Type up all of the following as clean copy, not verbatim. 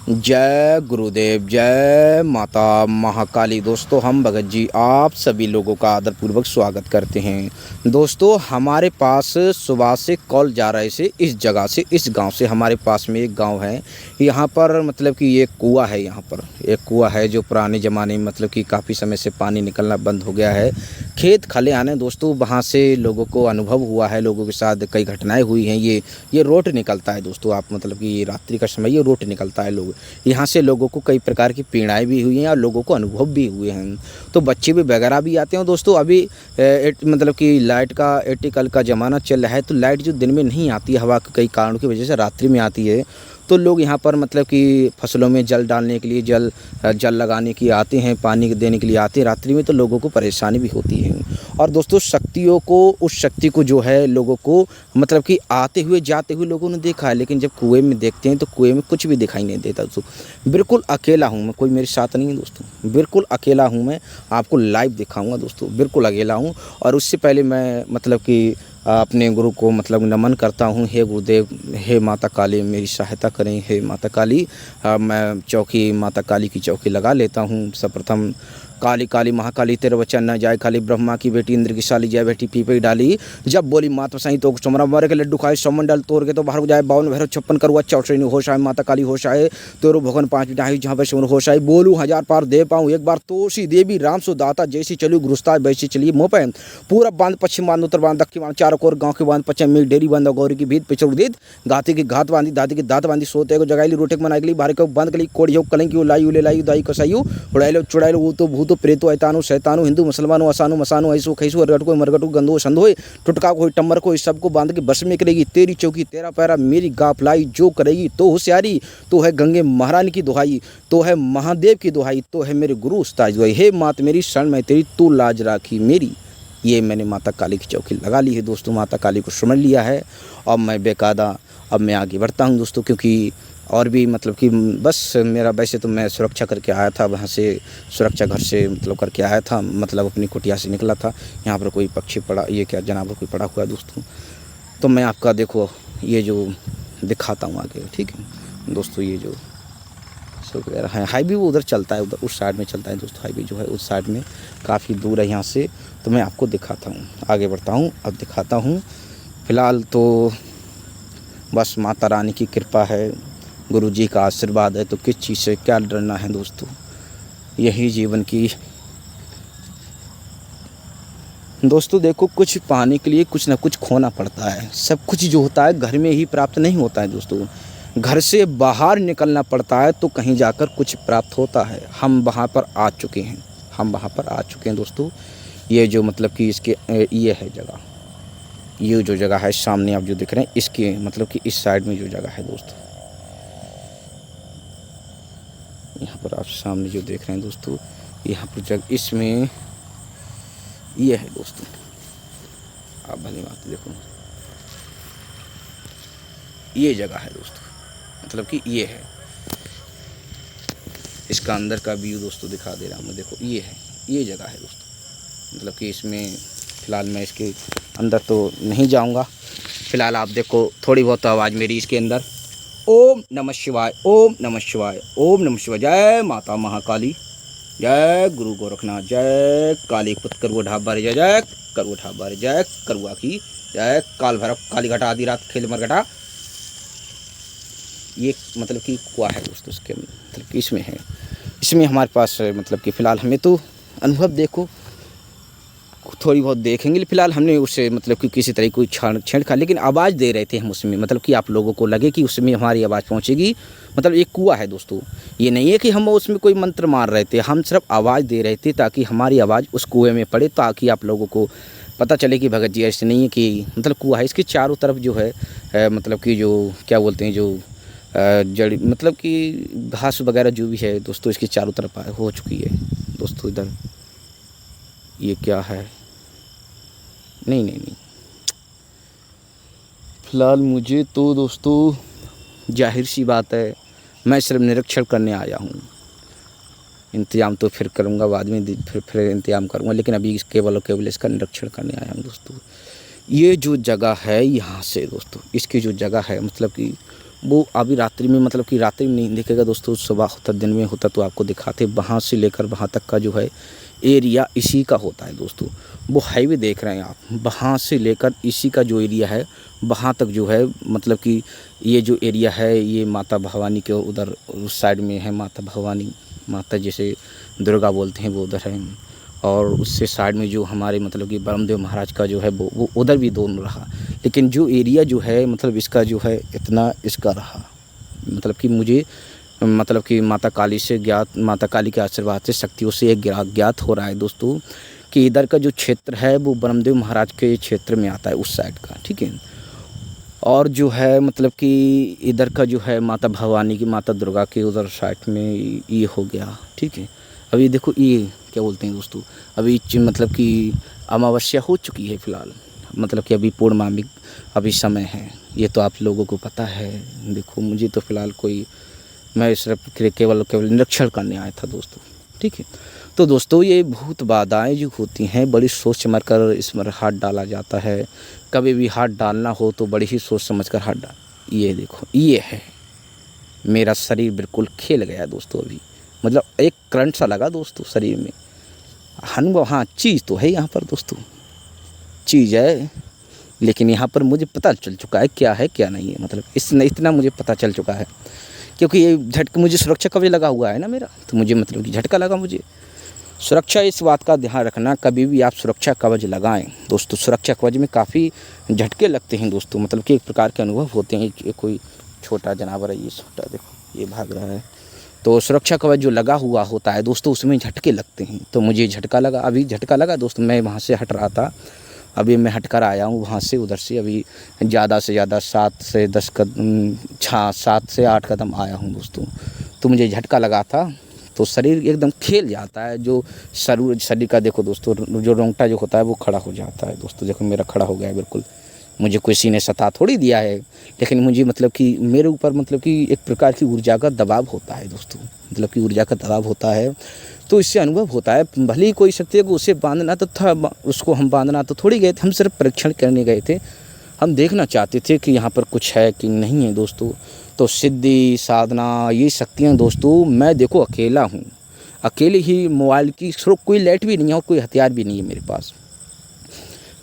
जय गुरुदेव, जय माता महाकाली। दोस्तों, हम भगत जी आप सभी लोगों का आदरपूर्वक स्वागत करते हैं। दोस्तों, हमारे पास सुबह से कॉल जा रहे से इस जगह से, इस गांव से, हमारे पास में एक गांव है। यहाँ पर मतलब कि ये कुआं है। यहाँ पर एक कुआं है जो पुराने ज़माने में मतलब कि काफ़ी समय से पानी निकलना बंद हो गया है। खेत खलिहान है दोस्तों, वहाँ से लोगों को अनुभव हुआ है, लोगों के साथ कई घटनाएँ हुई हैं। ये रोड निकलता है दोस्तों, आप मतलब कि ये रात्रि का समय ये रोड निकलता है। लोग यहाँ से लोगों को कई प्रकार की पीड़ाएँ भी हुई हैं और लोगों को अनुभव भी हुए हैं। तो बच्चे भी वगैरह भी आते हैं दोस्तों। अभी मतलब कि लाइट का एटिकल का ज़माना चल रहा है, तो लाइट जो दिन में नहीं आती है, हवा के कई कारणों की वजह से रात्रि में आती है। तो लोग यहाँ पर मतलब कि फसलों में जल डालने के लिए, जल लगाने की आते हैं, पानी देने के लिए आते हैं रात्रि में। तो लोगों को परेशानी भी होती है। और दोस्तों, शक्तियों को, उस शक्ति को जो है लोगों को मतलब कि आते हुए जाते हुए लोगों ने देखा है, लेकिन जब कुएं में देखते हैं तो कुएं में कुछ भी दिखाई नहीं देता दोस्तों। बिल्कुल अकेला हूँ मैं, कोई मेरे साथ नहीं है दोस्तों, बिल्कुल अकेला हूँ मैं। आपको लाइव दिखाऊंगा दोस्तों, बिल्कुल अकेला हूँ। और उससे पहले मैं मतलब कि अपने गुरु को मतलब नमन करता हूँ। हे गुरुदेव, हे माता काली, मेरी सहायता करें। हे माता काली, मैं चौकी, माता काली की चौकी लगा लेता हूँ। सर्वप्रथम काली काली महाकाली तेरे वचन न जाए खाली, ब्रह्मा की बेटी इंद्र की साली जय बेटी पीपे डाली। जब बोली माता सही तो सुमरा, मर के लड्डू खाए समंडल तोड़ के तो बाहर को जाए, 52 भैरव 56 करुआ चौसठ होश आए, माता काली होश आए, तोरो भगवान 5 बिटाई जहाँ पर सुमर होश आए, बोलूँ 1000 पार दे पाऊँ एक बार तो सी देवी राम सो दाता, जैसी चलू गुरुस्ता वैसी चलिए मोह पे। पूरा बांध, पश्चिम बांध, उत्तर बांध, दक्षिण बांध, चारों कोर गाँव के बांध, पश्चिम में डेरी बांध, गौरी की भीत पिछड़ दीद, गाती की घात बांधी, दादी की दात बांधी, सोते को जगाई ली, रोटे बनाई ली, बाहर को बंद कली, कोड़ी कलंग की लाई उले लाई दाई कसाई उड़ाई चुड़ाई वो तो भूत प्रेतो ऐतानु शैतानु हिंदू मुसलमानो असानु मसानु ऐसो खैसो अरगट को मरगटू गंदो संधो टुटका को टम्बर को, इस सबको बांध के बस में करेगी। तेरी चौकी तेरा पैरा मेरी गाफलाई, जो करेगी तो होशियारी, तो है गंगे महारानी की दुहाई, तो है महादेव की दुहाई, तो है मेरे गुरु उस्ताद दुहाई। हे मात मेरी शरण में तेरी, तू लाज राखी मेरी। ये मैंने माता काली की चौकी लगा ली है दोस्तों, माता काली को सुमर लिया है। और मैं बेकायदा अब मैं आगे बढ़ता हूँ दोस्तों, क्योंकि और भी मतलब कि बस मेरा, वैसे तो मैं सुरक्षा करके आया था वहाँ से, सुरक्षा घर से मतलब करके आया था, मतलब अपनी कुटिया से निकला था। यहाँ पर कोई पक्षी पड़ा, ये क्या जनाब कोई पड़ा हुआ है दोस्तों। तो मैं आपका देखो ये जो दिखाता हूँ आगे, ठीक है दोस्तों। ये जो सब वगैरह है, हाईवे वो उधर चलता है, उधर उस साइड में चलता है दोस्तों। हाईवे जो है उस साइड में काफ़ी दूर है यहाँ से। तो मैं आपको दिखाता हूँ, आगे बढ़ता हूँ, अब दिखाता हूँ। फ़िलहाल तो बस माता रानी की कृपा है, गुरु जी का आशीर्वाद है, तो किस चीज़ से क्या डरना है दोस्तों। यही जीवन की दोस्तों, देखो कुछ पाने के लिए कुछ ना कुछ खोना पड़ता है। सब कुछ जो होता है घर में ही प्राप्त नहीं होता है दोस्तों, घर से बाहर निकलना पड़ता है, तो कहीं जाकर कुछ प्राप्त होता है। हम वहाँ पर आ चुके हैं, हम वहाँ पर आ चुके हैं दोस्तों। ये जो मतलब कि इसके ये है जगह, ये जो जगह है सामने आप जो दिख रहे हैं, इसके मतलब कि इस साइड में जो जगह है दोस्तों, यहाँ पर आप सामने जो देख रहे हैं दोस्तों, यहाँ पर जगह इसमें ये है दोस्तों। आप भली बात देखो, ये जगह है दोस्तों, मतलब कि ये है। इसका अंदर का व्यू दोस्तों दिखा दे रहा हूँ मैं, देखो ये है, ये जगह है दोस्तों। मतलब कि इसमें फ़िलहाल मैं इसके अंदर तो नहीं जाऊँगा। फ़िलहाल आप देखो थोड़ी बहुत आवाज़ मेरी इसके अंदर। ओम नमः शिवाय, ओम नमः शिवाय, ओम नमः शिवाय। जय माता महाकाली, जय गुरु गोरखनाथ, जय काली पुत्र करुआ ढाबा, जय जय करुआ ढाबा, जय करुआ की, जय काल भैरव, काली घटा आदि रात खेल मर घटा। ये मतलब कि कुआं है दोस्तों, उसके मतलब कि इसमें है, इसमें हमारे पास मतलब कि फ़िलहाल हमें तो अनुभव देखो थोड़ी बहुत देखेंगे। फ़िलहाल हमने उससे मतलब कि किसी तरह कोई छेड़खानी, लेकिन आवाज़ दे रहे थे हम उसमें, मतलब कि आप लोगों को लगे कि उसमें हमारी आवाज़ पहुंचेगी। मतलब एक कुआं है दोस्तों, ये नहीं है कि हम उसमें कोई मंत्र मार रहे थे, हम सिर्फ आवाज़ दे रहे थे ताकि हमारी आवाज़ उस कुएँ में पड़े, ताकि आप लोगों को पता चले कि भगत जी ऐसे नहीं है कि मतलब कुआं है। इसके चारों तरफ जो है मतलब कि जो क्या बोलते हैं, जो जड़ी मतलब कि घास वगैरह जो भी है दोस्तों, इसके चारों तरफ हो चुकी है दोस्तों। इधर ये क्या है, नहीं नहीं नहीं, फ़िलहाल मुझे तो दोस्तों जाहिर सी बात है, मैं सिर्फ निरीक्षण करने आया हूँ। इंतज़ाम तो फिर करूँगा बाद में, फिर इंतज़ाम करूँगा, लेकिन अभी केवल और केवल इसका निरीक्षण करने आया हूँ दोस्तों। ये जो जगह है यहाँ से दोस्तों, इसकी जो जगह है मतलब कि वो अभी रात्रि में मतलब कि रात्रि में नहीं दिखेगा दोस्तों, सुबह होता दिन में होता तो आपको दिखाते। वहाँ से लेकर वहाँ तक का जो है एरिया इसी का होता है दोस्तों। वो हाईवे देख रहे हैं आप, वहाँ से लेकर इसी का जो एरिया है वहाँ तक जो है मतलब कि ये जो एरिया है ये माता भवानी के उधर उस साइड में है। माता भवानी, माता जैसे दुर्गा बोलते हैं वो उधर है, और उससे साइड में जो हमारे मतलब कि ब्रह्मदेव महाराज का जो है वो उधर भी दोनों रहा। लेकिन जो एरिया जो है मतलब इसका जो है इतना इसका रहा, मतलब कि मुझे मतलब कि माता काली से ज्ञात, माता काली के आशीर्वाद से शक्तियों से एक ज्ञात हो रहा है दोस्तों कि इधर का जो क्षेत्र है वो ब्रह्मदेव महाराज के क्षेत्र में आता है उस साइड का, ठीक है। और जो है मतलब कि इधर का जो है माता भवानी की, माता दुर्गा के उधर साइड में ये हो गया, ठीक है। अभी देखो ये क्या बोलते हैं दोस्तों, अभी मतलब कि अमावस्या हो चुकी है फ़िलहाल, मतलब कि अभी पूर्णिमा अभी समय है, ये तो आप लोगों को पता है। देखो मुझे तो फ़िलहाल कोई, मैं सिर्फ केवल निरीक्षण करने आया था दोस्तों, ठीक है। तो दोस्तों ये भूत बाधाएँ जो होती हैं बड़ी सोच समझ कर इसमें हाथ डाला जाता है। कभी भी हाथ डालना हो तो बड़ी ही सोच समझ कर हाथ डाल। ये देखो ये है, मेरा शरीर बिल्कुल खेल गया दोस्तों अभी, मतलब एक करंट सा लगा दोस्तों शरीर में। अनुभव, हाँ चीज़ तो है यहाँ पर दोस्तों, चीज़ है, लेकिन यहाँ पर मुझे पता चल चुका है क्या है क्या नहीं है, मतलब इतना मुझे पता चल चुका है क्योंकि ये झटका, मुझे सुरक्षा कवच लगा हुआ है ना मेरा, तो मुझे मतलब कि झटका लगा मुझे। सुरक्षा, इस बात का ध्यान रखना, कभी भी आप सुरक्षा कवच लगाएं दोस्तों। सुरक्षा कवच में काफ़ी झटके लगते हैं दोस्तों, मतलब कि एक प्रकार के अनुभव होते हैं कि कोई छोटा जानवर है, ये छोटा देखो ये भाग रहा है, तो सुरक्षा कवच जो लगा हुआ होता है दोस्तों उसमें झटके लगते हैं। तो मुझे झटका लगा, अभी झटका लगा दोस्तों, मैं वहाँ से हट रहा था, अभी मैं हट कर आया हूँ वहाँ से, उधर से अभी ज़्यादा से ज़्यादा 7 से 10 कदम, 7 से 8 कदम आया हूँ दोस्तों। तो मुझे झटका लगा था, तो शरीर एकदम खेल जाता है, जो शरीर का देखो दोस्तों जो रोंगटा जो होता है वो खड़ा हो जाता है दोस्तों। देखो मेरा खड़ा हो गया है बिल्कुल, मुझे किसी ने सता थोड़ी दिया है, लेकिन मुझे मतलब कि मेरे ऊपर मतलब कि एक प्रकार की ऊर्जा का दबाव होता है दोस्तों, मतलब कि ऊर्जा का दबाव होता है, तो इससे अनुभव होता है। भले ही कोई शक्ति को उसे बांधना तो था, उसको हम बांधना तो थोड़ी गए थे, हम सिर्फ परीक्षण करने गए थे, हम देखना चाहते थे कि यहाँ पर कुछ है कि नहीं है दोस्तों। तो सिद्धि साधना ये शक्तियाँ दोस्तों, मैं देखो अकेला हूँ, अकेले ही मोबाइल की कोई लाइट भी नहीं है और कोई हथियार भी नहीं है मेरे पास,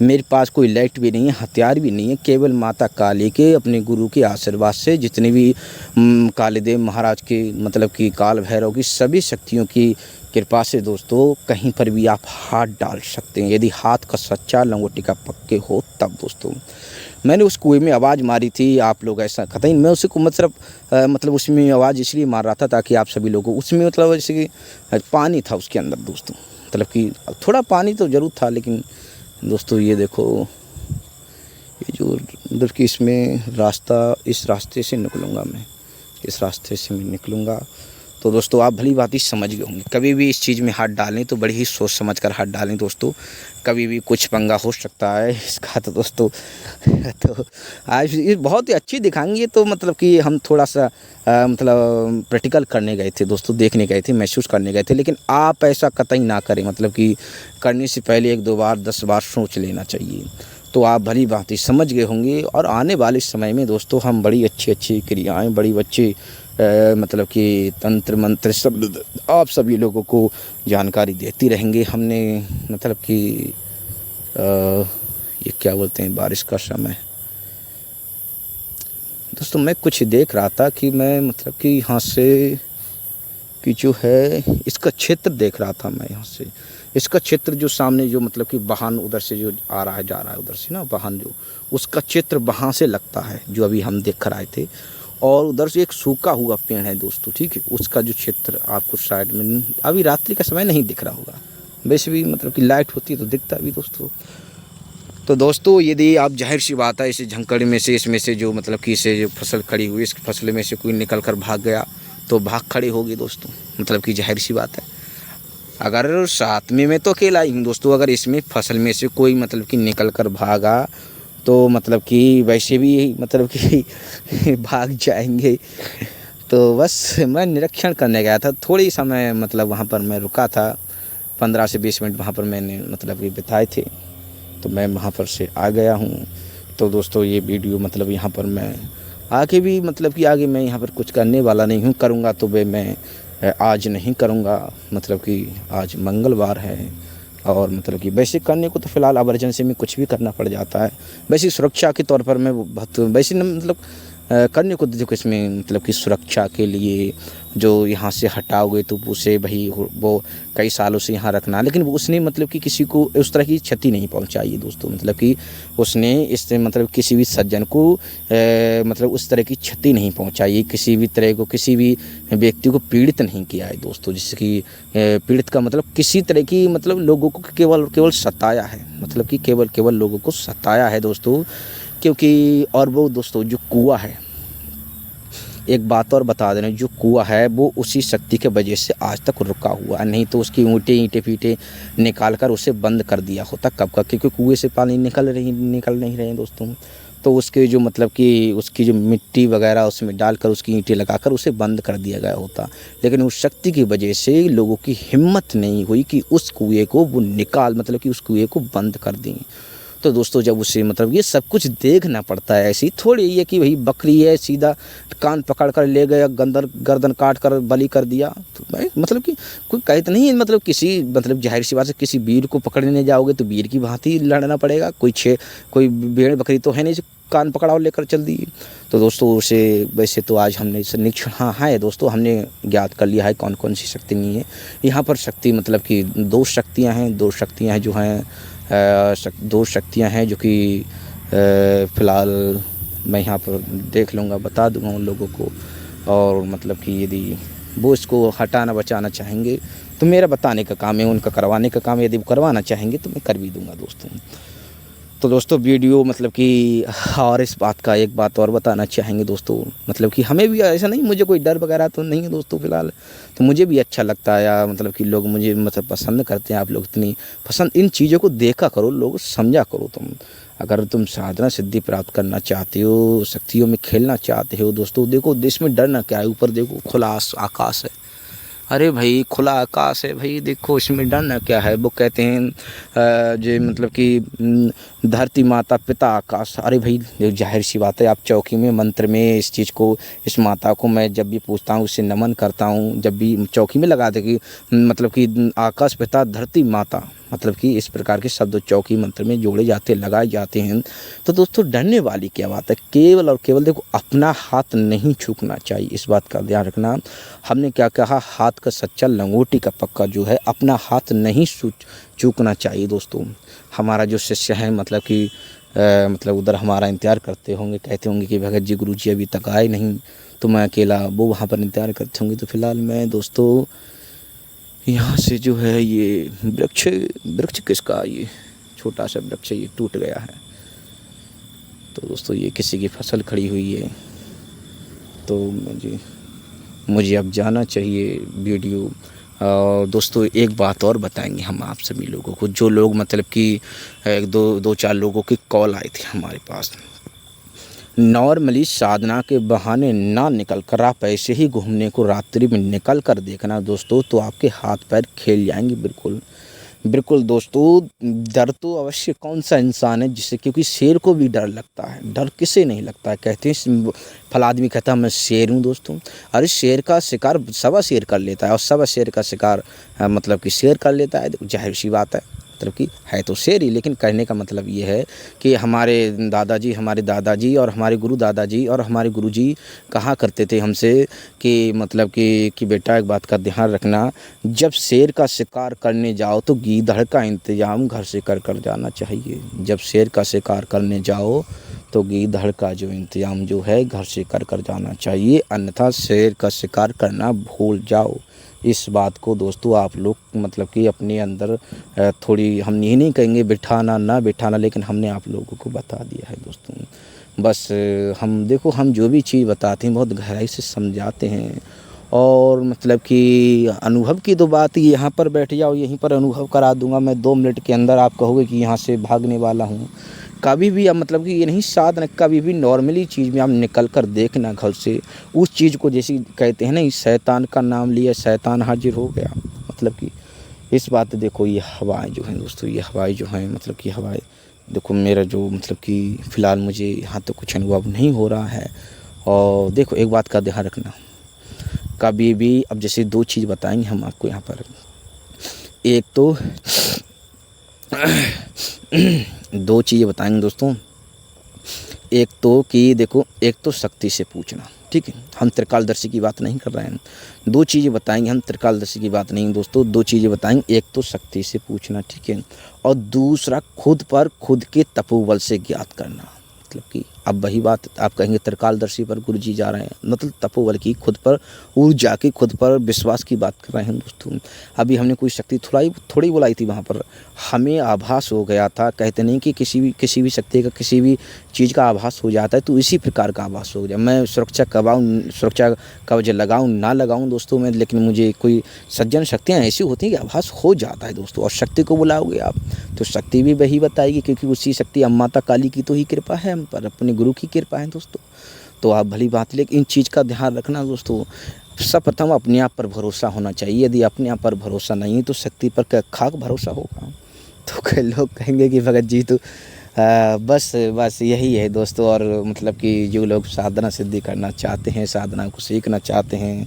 मेरे पास कोई लाइट भी नहीं है, हथियार भी नहीं है, केवल माता काली के अपने गुरु के आशीर्वाद से, जितने भी कालीदेव महाराज के मतलब कि काल भैरव की सभी शक्तियों की कृपा से दोस्तों कहीं पर भी आप हाथ डाल सकते हैं, यदि हाथ का सच्चा लंगोटी का पक्के हो तब दोस्तों। मैंने उस कुएं में आवाज़ मारी थी, आप लोग ऐसा कतई, मैं उसी को मतलब उसमें आवाज़ इसलिए मार रहा था ताकि आप सभी लोगों, उसमें मतलब जैसे कि पानी था उसके अंदर दोस्तों, मतलब कि थोड़ा पानी तो ज़रूर था, लेकिन दोस्तों ये देखो ये जो उधर की इसमें रास्ता, इस रास्ते से निकलूँगा मैं, इस रास्ते से मैं निकलूँगा। तो दोस्तों आप भली बात ही समझ गए होंगे, कभी भी इस चीज़ में हाथ डालें तो बड़ी ही सोच समझ कर हाथ डालें दोस्तों, कभी भी कुछ पंगा हो सकता है इसका। तो दोस्तों तो आज ये बहुत ही अच्छी दिखाएंगे, तो मतलब कि हम थोड़ा सा मतलब प्रैक्टिकल करने गए थे दोस्तों, देखने गए थे, महसूस करने गए थे, लेकिन आप ऐसा कतई ना करें, मतलब कि करने से पहले 1-2 बार 10 बार सोच लेना चाहिए। तो आप भली बात ही समझ गए होंगे, और आने वाले समय में दोस्तों हम बड़ी अच्छी क्रियाएँ, बड़ी अच्छी मतलब कि तंत्र मंत्र सब आप सभी लोगों को जानकारी देती रहेंगे। हमने मतलब कि ये क्या बोलते हैं, बारिश का समय दोस्तों, मैं कुछ देख रहा था कि मैं मतलब कि यहाँ से कि जो है इसका क्षेत्र देख रहा था मैं, यहाँ से इसका क्षेत्र जो सामने जो मतलब कि वाहन उधर से जो आ रहा है जा रहा है उधर से ना वाहन, जो उसका क्षेत्र वहाँ से लगता है जो अभी हम देख कर आए थे, और उधर से एक सूखा हुआ पेड़ है दोस्तों, ठीक है, उसका जो क्षेत्र आपको साइड में अभी रात्रि का समय नहीं दिख रहा होगा, वैसे भी मतलब कि लाइट होती है तो दिखता है भी दोस्तों। तो दोस्तों यदि आप, जाहिर सी बात है, इस झंकड़ में से, इसमें से जो मतलब कि इसे जो फसल खड़ी हुई, इस फसल में से कोई निकल कर भाग गया तो भाग खड़ी होगी दोस्तों, मतलब कि जाहिर सी बात है। अगर साथ में मैं तो अकेला ही हूँ दोस्तों, अगर इसमें फसल में से कोई मतलब कि निकल कर भागा तो मतलब कि वैसे भी मतलब कि भाग जाएंगे। तो बस मैं निरीक्षण करने गया था, थोड़ी समय मतलब वहाँ पर मैं रुका था, 15 से 20 मिनट वहाँ पर मैंने मतलब कि बिताए थे, तो मैं वहाँ पर से आ गया हूँ। तो दोस्तों ये वीडियो मतलब यहाँ पर मैं आगे भी मतलब कि आगे मैं यहाँ पर कुछ करने वाला नहीं हूँ। करूँगा तो मैं आज नहीं करूँगा, मतलब कि आज मंगलवार है और मतलब कि वैसे करने को तो फ़िलहाल इमरजेंसी में कुछ भी करना पड़ जाता है। वैसे सुरक्षा के तौर पर मैं बहुत वैसे न मतलब करने को देखो इसमें मतलब कि सुरक्षा के लिए जो यहाँ से हटाओगे तो उसे भाई वो कई सालों से यहाँ रखना, लेकिन उसने मतलब कि किसी को उस तरह की क्षति नहीं पहुँचाई है दोस्तों। मतलब कि उसने इससे मतलब किसी भी सज्जन को मतलब उस तरह की क्षति नहीं पहुँचाई, किसी भी तरह को किसी भी व्यक्ति को पीड़ित नहीं किया है दोस्तों। जिससे कि पीड़ित का मतलब किसी तरह की मतलब लोगों को केवल सताया है, मतलब कि केवल लोगों को सताया है दोस्तों। क्योंकि और वो दोस्तों जो कुआँ है, एक बात और बता देना, जो कुआँ है वो उसी शक्ति के वजह से आज तक रुका हुआ है, नहीं तो उसकी ईंटें फीटें निकाल कर उसे बंद कर दिया होता कब का, क्योंकि कुएँ से पानी निकल नहीं रहे दोस्तों। तो उसके जो मतलब कि उसकी जो मिट्टी वगैरह उसमें डालकर उसकी ईंटें लगाकर उसे बंद कर दिया गया होता, लेकिन उस शक्ति की वजह से लोगों की हिम्मत नहीं हुई कि उस कुएँ को वो मतलब कि उस कुएँ को बंद कर दें। तो दोस्तों जब उसे मतलब ये सब कुछ देखना पड़ता है, ऐसी थोड़ी ये कि भाई बकरी है सीधा कान पकड़ कर ले गया, गर्दन काट कर बलि कर दिया। तो भाई मतलब कि कोई कहते नहीं है, मतलब किसी मतलब जाहिर सी बात है किसी वीर को पकड़ने जाओगे तो वीर की भांति लड़ना पड़ेगा। कोई भेड़ बकरी तो है नहीं जो कान पकड़ा और लेकर चल दी। तो दोस्तों उसे वैसे तो आज हमने इसे निरीक्षण हाँ है दोस्तों, हमने ज्ञात कर लिया है कौन कौन सी शक्ति नहीं है यहाँ पर। शक्ति मतलब कि दो शक्तियाँ हैं जो हैं दो शक्तियाँ हैं जो कि फ़िलहाल मैं यहाँ पर देख लूँगा, बता दूँगा उन लोगों को। और मतलब कि यदि वो इसको हटाना बचाना चाहेंगे तो मेरा बताने का काम है, उनका करवाने का काम है। यदि वो करवाना चाहेंगे तो मैं कर भी दूँगा दोस्तों। तो दोस्तों वीडियो मतलब कि और इस बात का एक बात और बताना चाहेंगे दोस्तों, मतलब कि हमें भी ऐसा नहीं, मुझे कोई डर वगैरह तो नहीं है दोस्तों फ़िलहाल। तो मुझे भी अच्छा लगता है या मतलब कि लोग मुझे मतलब पसंद करते हैं। आप लोग इतनी पसंद इन चीज़ों को देखा करो, लोग समझा करो। अगर तुम साधना सिद्धि प्राप्त करना चाहते हो, शक्तियों में खेलना चाहते हो दोस्तों, देखो देश में डरना क्या है। ऊपर देखो खुला आकाश है, अरे भाई खुला आकाश है भाई, देखो इसमें डरना क्या है। वो कहते हैं जो मतलब कि धरती माता पिता आकाश, अरे भाई जाहिर सी बात है। आप चौकी में मंत्र में इस चीज़ को, इस माता को मैं जब भी पूछता हूँ उससे नमन करता हूँ, जब भी चौकी में लगा दे कि मतलब कि आकाश पिता धरती माता, मतलब कि इस प्रकार के शब्द चौकी मंत्र में जोड़े जाते लगाए जाते हैं। तो दोस्तों डरने वाली क्या बात है, केवल और केवल देखो अपना हाथ नहीं छूकना चाहिए, इस बात का ध्यान रखना। हमने क्या कहा, हाथ का सच्चा लंगोटी का पक्का जो है, अपना हाथ नहीं चूकना चाहिए दोस्तों। हमारा जो शिष्य है मतलब कि मतलब उधर हमारा इंतज़ार करते होंगे, कहते होंगे कि भगत जी गुरु जी अभी तक आए नहीं, तो मैं अकेला वो वहाँ पर इंतज़ार करते होंगे। तो फिलहाल मैं दोस्तों यहाँ से जो है ये वृक्ष किसका, ये छोटा सा वृक्ष ये टूट गया है। तो दोस्तों ये किसी की फसल खड़ी हुई है, तो मुझे अब जाना चाहिए वीडियो। दोस्तों एक बात और बताएंगे हम आप सभी लोगों को, जो लोग मतलब कि दो चार लोगों की कॉल आई थी हमारे पास। नॉर्मली साधना के बहाने ना निकल कर आप ऐसे ही घूमने को रात्रि में निकल कर देखना दोस्तों, तो आपके हाथ पैर खेल जाएंगे। बिल्कुल दोस्तों, डर तो अवश्य कौन सा इंसान है जिससे, क्योंकि शेर को भी डर लगता है, डर किसे नहीं लगता है। कहते हैं फला आदमी कहता है मैं शेर हूँ दोस्तों, अरे शेर का शिकार सवा शेर कर लेता है और सवा शेर का शिकार मतलब कि शेर कर लेता है। जाहिर सी बात है, मतलब कि है तो शेर ही, लेकिन कहने का मतलब ये है कि हमारे दादाजी और हमारे गुरु दादाजी और हमारे गुरुजी कहा करते थे हमसे कि मतलब कि बेटा एक बात का ध्यान रखना, जब शेर का शिकार करने जाओ तो गीदड़ का इंतजाम घर से कर जाना चाहिए। जब शेर का शिकार करने जाओ तो गीदड़ का जो इंतजाम जो है घर से कर जाना चाहिए, अन्यथा शेर का शिकार करना भूल जाओ। इस बात को दोस्तों आप लोग मतलब कि अपने अंदर थोड़ी, हम ये नहीं कहेंगे बिठाना, लेकिन हमने आप लोगों को बता दिया है दोस्तों। बस हम जो भी चीज़ बताते हैं बहुत गहराई से समझाते हैं, और मतलब कि अनुभव की तो बात ही, यहाँ पर बैठ जाओ यहीं पर अनुभव करा दूंगा मैं 2 मिनट के अंदर। आप कहोगे कि यहाँ से भागने वाला हूँ। कभी भी अब मतलब कि ये नहीं साधना, कभी भी नॉर्मली चीज़ में आप निकल कर देखना घर से, उस चीज़ को जैसे कहते हैं ना, शैतान का नाम लिया शैतान हाजिर हो गया। मतलब कि इस बात देखो, ये हवाएं जो हैं दोस्तों, ये हवाएं जो हैं मतलब कि हवाएं देखो, मेरा जो मतलब कि फ़िलहाल मुझे यहाँ तो कुछ अनुभव नहीं हो रहा है, और देखो एक बात का ध्यान रखना, कभी भी अब जैसे 2 चीज़ बताएंगे हम आपको यहाँ पर। एक तो 2 चीज़ें बताएंगे दोस्तों। एक तो कि देखो, एक तो शक्ति से पूछना, ठीक है, हम त्रिकालदर्शी की बात नहीं कर रहे हैं। 2 चीज़ें बताएंगे हम, त्रिकालदर्शी की बात नहीं दोस्तों। 2 चीज़ें बताएंगे, एक तो शक्ति से पूछना, ठीक है, और दूसरा खुद पर खुद के तपोबल से ज्ञात करना। मतलब कि अब वही बात आप कहेंगे त्रिकालदर्शी पर गुरु जी जा रहे हैं, मतलब तपोबल की, खुद पर ऊर्जा की, खुद पर विश्वास की बात कर रहे हैं दोस्तों। अभी हमने कोई शक्ति थोड़ी बुलाई थी वहाँ पर, हमें आभास हो गया था। कहते नहीं कि किसी भी शक्ति का, किसी भी चीज़ का आभास हो जाता है, तो इसी प्रकार का आभास हो गया। मैं सुरक्षा कवच लगाऊं ना लगाऊं दोस्तों मैं, लेकिन मुझे कोई सज्जन शक्तियाँ ऐसी होती हैं कि आभास हो जाता है दोस्तों। और शक्ति को बुलाओगे आप तो शक्ति भी वही बताएगी, क्योंकि उसी शक्ति माता काली की तो ही कृपा है हम पर, अपने गुरु की कृपा है दोस्तों। तो आप भली बात, लेकिन इन चीज़ का ध्यान रखना दोस्तों। सर्वप्रथम अपने आप पर भरोसा होना चाहिए। यदि अपने आप पर भरोसा नहीं है तो शक्ति पर क्या खाक भरोसा होगा। तो कई लोग कहेंगे कि भगत जी तो बस यही है दोस्तों। और मतलब कि जो लोग साधना सिद्धि करना चाहते हैं, साधना को सीखना चाहते हैं,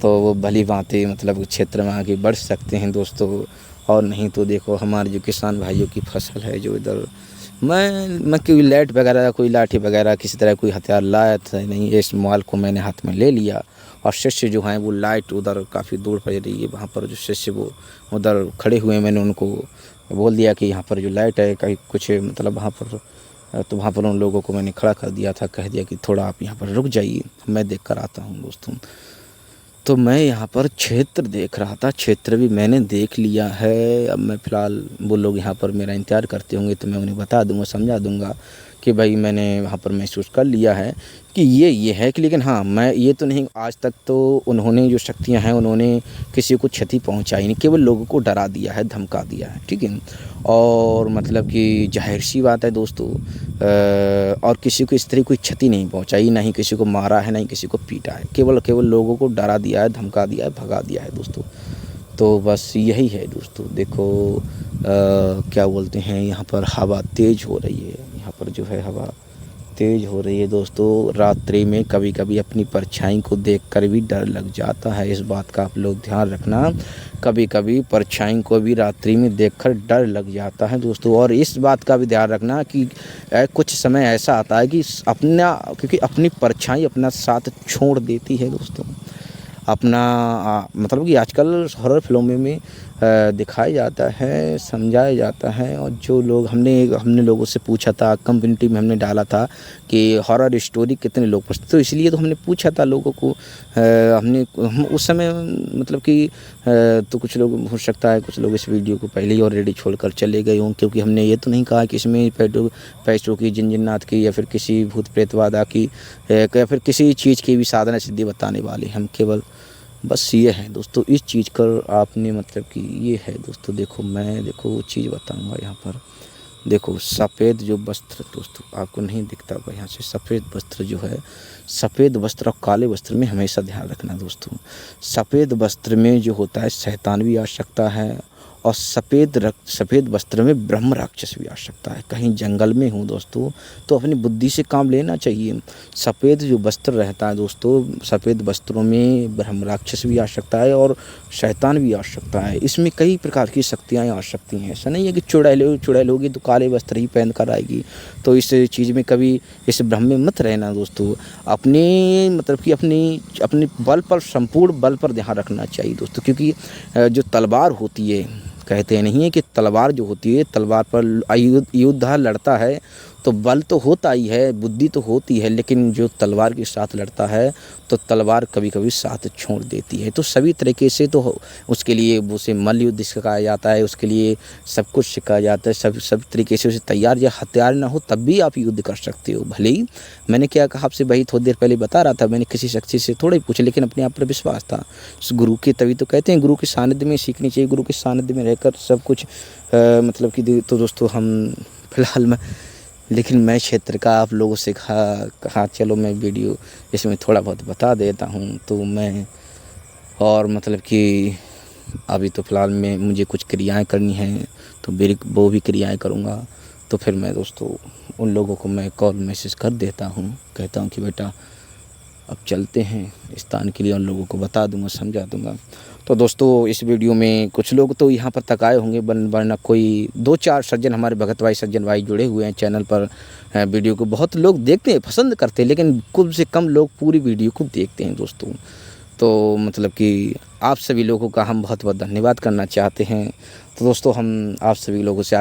तो वो भली भांति मतलब क्षेत्र में आगे बढ़ सकते हैं दोस्तों। और नहीं तो देखो, हमारे जो किसान भाइयों की फसल है जो इधर, मैं कोई लाइट वगैरह, कोई लाठी वगैरह, किसी तरह कोई हथियार लाया था नहीं। इस माल को मैंने हाथ में ले लिया, और शिष्य जो हैं वो लाइट उधर काफ़ी दूर पड़ रही है, वहाँ पर जो शिष्य वो उधर खड़े हुए, मैंने उनको बोल दिया कि यहाँ पर जो लाइट है कहीं कुछ मतलब वहाँ पर, तो वहाँ पर उन लोगों को मैंने खड़ा कर दिया था, कह दिया कि थोड़ा आप यहाँ पर रुक जाइए, मैं देख कर आता हूँ दोस्तों। तो मैं यहाँ पर क्षेत्र देख रहा था, क्षेत्र भी मैंने देख लिया है। अब मैं फ़िलहाल, वो लोग यहाँ पर मेरा इंतज़ार करते होंगे तो मैं उन्हें बता दूँगा, समझा दूँगा कि भाई मैंने वहाँ पर महसूस कर लिया है कि ये है कि, लेकिन हाँ, मैं ये तो नहीं, आज तक तो उन्होंने जो शक्तियाँ हैं उन्होंने किसी को क्षति पहुँचाई नहीं, केवल लोगों को डरा दिया है, धमका दिया है, ठीक है। और मतलब कि जाहिर सी बात है दोस्तों, और किसी को इस तरह कोई क्षति नहीं पहुँचाई, ना ही किसी को मारा है, ना ही किसी को पीटा है, केवल लोगों को डरा दिया है, धमका दिया है, भगा दिया है दोस्तों। तो बस यही है दोस्तों। देखो क्या बोलते हैं, यहाँ पर हवा तेज़ हो रही है, यहाँ पर जो है हवा तेज़ हो रही है दोस्तों। रात्रि में कभी कभी अपनी परछाई को देखकर भी डर लग जाता है, इस बात का आप लोग ध्यान रखना। कभी कभी परछाई को भी रात्रि में देखकर डर लग जाता है दोस्तों। और इस बात का भी ध्यान रखना कि कुछ समय ऐसा आता है कि क्योंकि अपनी परछाई अपना साथ छोड़ देती है दोस्तों। अपना मतलब कि आजकल हॉरर फिल्मों में दिखाया जाता है, समझाया जाता है। और जो लोग हमने लोगों से पूछा था, कम्युनिटी में हमने डाला था कि हॉरर स्टोरी कितने लोग पसंद, तो इसलिए तो हमने पूछा था लोगों को। हम उस समय मतलब कि तो कुछ लोग, हो सकता है कुछ लोग इस वीडियो को पहले ही ऑलरेडी छोड़कर चले गए हों, क्योंकि हमने ये तो नहीं कहा कि इसमें पैसों की, जिन्नात की, या फिर किसी भूत प्रेतवादा की, या फिर किसी चीज़ की भी साधना सिद्धि बताने वाले। हम केवल बस ये है दोस्तों, इस चीज़ कर आपने मतलब कि ये है दोस्तों। देखो मैं वो चीज़ बताऊंगा यहाँ पर। देखो सफ़ेद जो वस्त्र दोस्तों आपको नहीं दिखता होगा यहाँ से, सफ़ेद वस्त्र जो है, सफ़ेद वस्त्र और काले वस्त्र में हमेशा ध्यान रखना दोस्तों। सफ़ेद वस्त्र में जो होता है शैतान भी आ सकता है, और सफ़ेद वस्त्र में ब्रह्म राक्षस भी आ सकता है। कहीं जंगल में हूँ दोस्तों तो अपनी बुद्धि से काम लेना चाहिए। सफ़ेद जो वस्त्र रहता है दोस्तों, सफ़ेद वस्त्रों में ब्रह्म राक्षस भी आ सकता है और शैतान भी आ सकता है। इसमें कई प्रकार की शक्तियाँ आ सकती हैं। ऐसा नहीं है कि चुड़ैल होगी तो काले वस्त्र ही पहन कर आएगी। तो इस चीज़ में कभी इस भ्रम में मत रहना दोस्तों। अपने मतलब कि अपने बल पर, संपूर्ण बल पर ध्यान रखना चाहिए दोस्तों। क्योंकि जो तलवार होती है, कहते नहीं है कि तलवार जो होती है, तलवार पर योद्धा लड़ता है तो बल तो होता ही है, बुद्धि तो होती है, लेकिन जो तलवार के साथ लड़ता है तो तलवार कभी कभी साथ छोड़ देती है। तो सभी तरीके से तो उसके लिए उसे मल्ल युद्ध सिखाया जाता है, उसके लिए सब कुछ सिखाया जाता है, सब तरीके से उसे तैयार, या हथियार ना हो तब भी आप युद्ध कर सकते हो। भले ही मैंने क्या कहा आपसे, वही थोड़ी देर पहले बता रहा था, मैंने किसी शख्स से थोड़ा ही पूछा, लेकिन अपने आप पर विश्वास था। गुरु के, तभी तो कहते हैं गुरु के सानिध्य में सीखनी चाहिए, गुरु के सानिध्य में रहकर सब कुछ मतलब कि। तो दोस्तों हम फिलहाल लेकिन मैं क्षेत्र का आप लोगों से कहा चलो मैं वीडियो इसमें थोड़ा बहुत बता देता हूँ। तो मैं और मतलब कि अभी तो फ़िलहाल में मुझे कुछ क्रियाएं करनी हैं, तो मेरी वो भी क्रियाएं करूँगा। तो फिर मैं दोस्तों उन लोगों को मैं कॉल मैसेज कर देता हूँ, कहता हूँ कि बेटा अब चलते हैं स्थान के लिए, उन लोगों को बता दूंगा, समझा दूंगा। तो दोस्तों इस वीडियो में कुछ लोग तो यहाँ पर तक आए होंगे, वरना कोई 2-4 सज्जन हमारे भगत भाई सज्जन भाई जुड़े हुए हैं चैनल पर। वीडियो को बहुत लोग देखते हैं, पसंद करते हैं, लेकिन कुछ से कम लोग पूरी वीडियो को देखते हैं दोस्तों। तो मतलब कि आप सभी लोगों का हम बहुत बहुत धन्यवाद करना चाहते हैं। तो दोस्तों हम आप सभी लोगों से